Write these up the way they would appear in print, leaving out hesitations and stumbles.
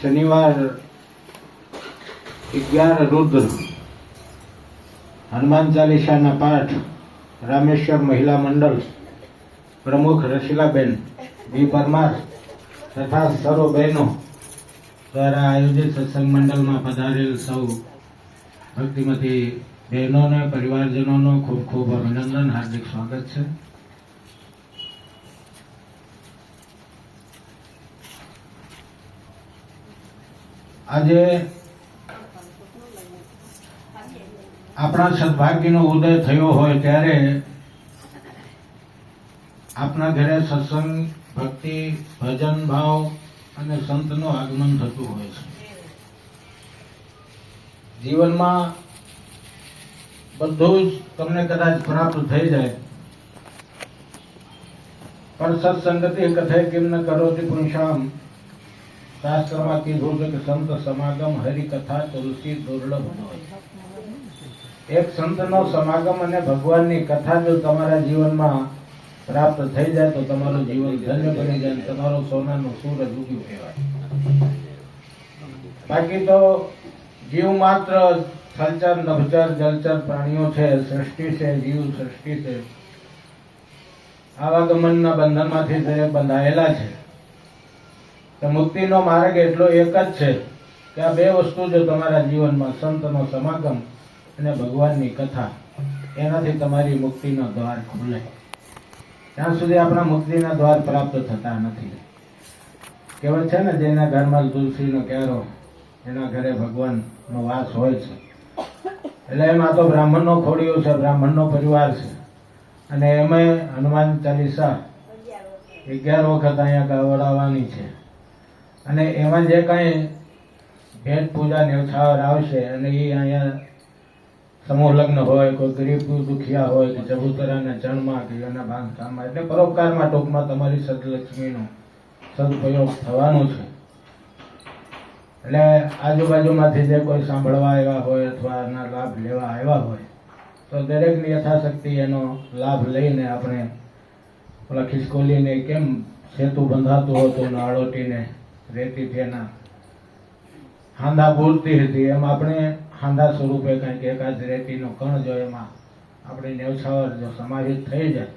शनिवार 11 रुद्र हनुमान चालीसा पाठ रामेश्वर महिला मंडल प्रमुख रशीलाबेन बी परमार तथा सर्व बहनों द्वारा आयोजित सत्संग मंडल में पधारेल सौ भक्तिमती बहनों ने परिवारजनों नो खूब खूब अभिनंदन, हार्दिक स्वागत है। આજે આપણા સદભાગ્યનો ઉદય થયો હોય ત્યારે આપણા ઘરે સત્સંગ, ભક્તિ, ભજન ભાવ અને સંતનું આગમન થતું હોય છે। જીવનમાં બધું જ તમને કદાચ પ્રાપ્ત થઈ જાય, પણ સત્સંગતિ કથે કેમ ન કરોતિ પુંસામ શાસ્ત્રમાં કીધું છે કે સંત સમાગમ હરિકથા તુલસી દુર્લભ હોય। એક સંતનો સમાગમ અને ભગવાનની કથા જો તમારા જીવનમાં પ્રાપ્ત થઈ જાય તો તમારું જીવન ધન્ય બની જાય, તમારો સોનાનું સૂરજ ઉગ્યું કહેવાય। બાકી તો જીવ માત્ર થલચર, નભચર, જલચર પ્રાણીઓ છે, સૃષ્ટિ છે, જીવ સૃષ્ટિ છે, આવાગમનના બંધનમાંથી દરેક બંધાયેલા છે। તો મુક્તિનો માર્ગ એટલો એક જ છે કે આ બે વસ્તુ જો તમારા જીવનમાં સંતનો સમાગમ અને ભગવાનની કથા, એનાથી તમારી મુક્તિનો દ્વાર ખુલે। ત્યાં સુધી આપણા મુક્તિના દ્વાર પ્રાપ્ત થતા નથી। કહેવત છે ને, જેના ઘરમાં તુલસીનો ક્યારો એના ઘરે ભગવાનનો વાસ હોય છે। એટલે એમાં તો બ્રાહ્મણનો ખોડિયો છે, બ્રાહ્મણનો પરિવાર છે, અને એમાં હનુમાન ચાલીસા 11 વખત અહીંયા ગવડાવવાની છે। અને એમાં જે કાંઈ ભેટ પૂજા ન્યોછાવર આવશે, અને એ અહીંયા સમૂહ લગ્ન હોય, કોઈ ગરીબ દુખિયા હોય કે ચબૂતરાના ચણમાં કે એના બાંધકામમાં, એટલે પરોપકારમાં ટૂંકમાં તમારી સદલક્ષ્મીનો સદુપયોગ થવાનો છે। એટલે આજુબાજુમાંથી જે કોઈ સાંભળવા આવ્યા હોય અથવા એના લાભ લેવા આવ્યા હોય તો દરેકની યથાશક્તિ એનો લાભ લઈને આપણે ઓલા ખિસકોલીને કેમ સેતુ બંધાતું હતું આળોટીને રેતીથી એના હાંધા પૂરતી હતી, એમ આપણે હાંધા સ્વરૂપે કંઈક એકાદ રેતીનો કણ જો એમાં આપણી નેવછાવર જો સમાહિત થઈ જાય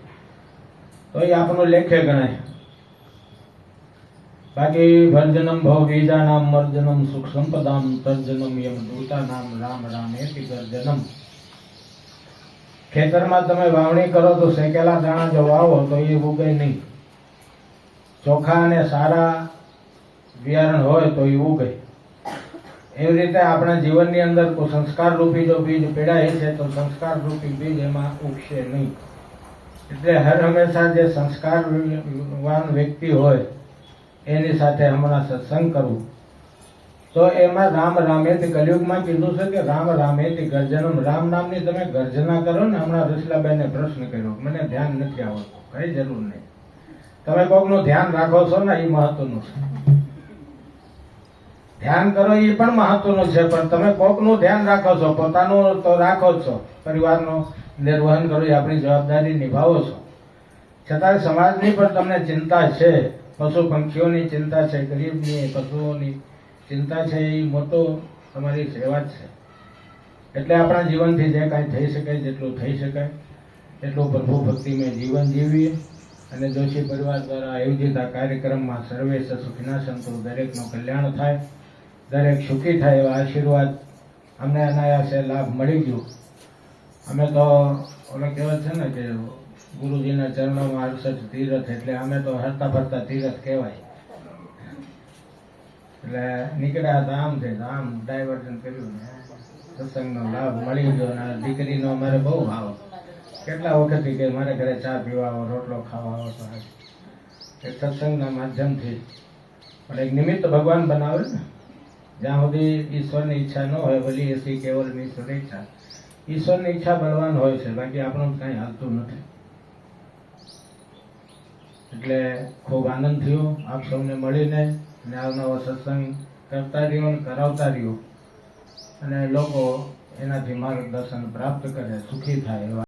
તો એ આપણું લેખે ગણાય। બાકી ભર્જનમ ભવ બીજાનામ મર્જનમ સુખ સંપદામ તર્જનમ યમ દૂતાનામ રામ રામેતિ ગર્જનમ। ખેતરમાં તમે વાવણી કરો તો શેકેલા દાણા જો વાવો તો એ ઉગે નહીં, ચોખા અને સારા બિયારણ હોય તો એ ઉગે। એવી રીતે આપણા જીવનની અંદર કોઈ સંસ્કાર રૂપી જો બીજ પેડાય છે તો સંસ્કાર રૂપી બીજ એમાં ઉગશે નહીં। એટલે હર હંમેશા જે સંસ્કારવાન વ્યક્તિ હોય એની સાથે હમણાં સત્સંગ કરવું, તો એમાં રામ રામેતિ કલયુગમાં કીધું છે કે રામ રામેતિ ગર્જનમ। રામ નામની તમે ગર્જના કરો ને, હમણાં રસલાબેને પ્રશ્ન કર્યો, મને ધ્યાન નથી આવતું, કઈ જરૂર નહીં, તમે કોકનું ધ્યાન રાખો છો ને એ મહત્વનું છે। ધ્યાન કરો એ પણ મહત્વનું છે, પણ તમે કોકનું ધ્યાન રાખો છો, પોતાનું તો રાખો છો, પરિવારનું નિર્વહન કરો એ આપણી જવાબદારી નિભાવો છો, છતાં સમાજની પણ તમને ચિંતા છે, પશુ પંખીઓની ચિંતા છે, ગરીબની, પશુઓની ચિંતા છે, એ મોટો તમારી સેવા જ છે। એટલે આપણા જીવનથી જે કાંઈ થઈ શકે, જેટલું થઈ શકાય એટલું પ્રભુ ભક્તિમય જીવન જીવીએ। અને જોશી પરિવાર દ્વારા આયોજિત આ કાર્યક્રમમાં સર્વે સુખીના સંતો, દરેકનું કલ્યાણ થાય, દરેક સુખી થાય એવા આશીર્વાદ અમને અનાયાસે લાભ મળી ગયો। અમે તો ઓલો કહેવત છે ને કે ગુરુજીના ચરણોમાં 68 તીરથ, એટલે અમે તો હરતા ફરતા તીરથ કહેવાય। એટલે નીકળ્યા હતા આમ છે, આમ ડાયવર્ઝન કર્યું ને સત્સંગનો લાભ મળી ગયો। અને દીકરીનો અમારે બહુ ભાવ, કેટલા વખતથી કે મારે ઘરે ચા પીવા આવો, રોટલો ખાવા આવો, તો એક સત્સંગના માધ્યમથી પણ એક નિમિત્ત ભગવાન બનાવે ને। જ્યાં સુધી ઈશ્વરની ઈચ્છા ન હોય, ભલી એસી કેવલ ઈશ્વરની ઈચ્છા, ઈશ્વરની ઈચ્છા બળવાન હોય છે, બાકી આપણું કંઈ હાલતું નથી। એટલે ખૂબ આનંદ થયો આપ સૌને મળીને, અને આવનારો સત્સંગ કરતા રહ્યો અને કરાવતા રહ્યો, અને લોકો એનાથી માર્ગદર્શન પ્રાપ્ત કરે, સુખી થાય એવા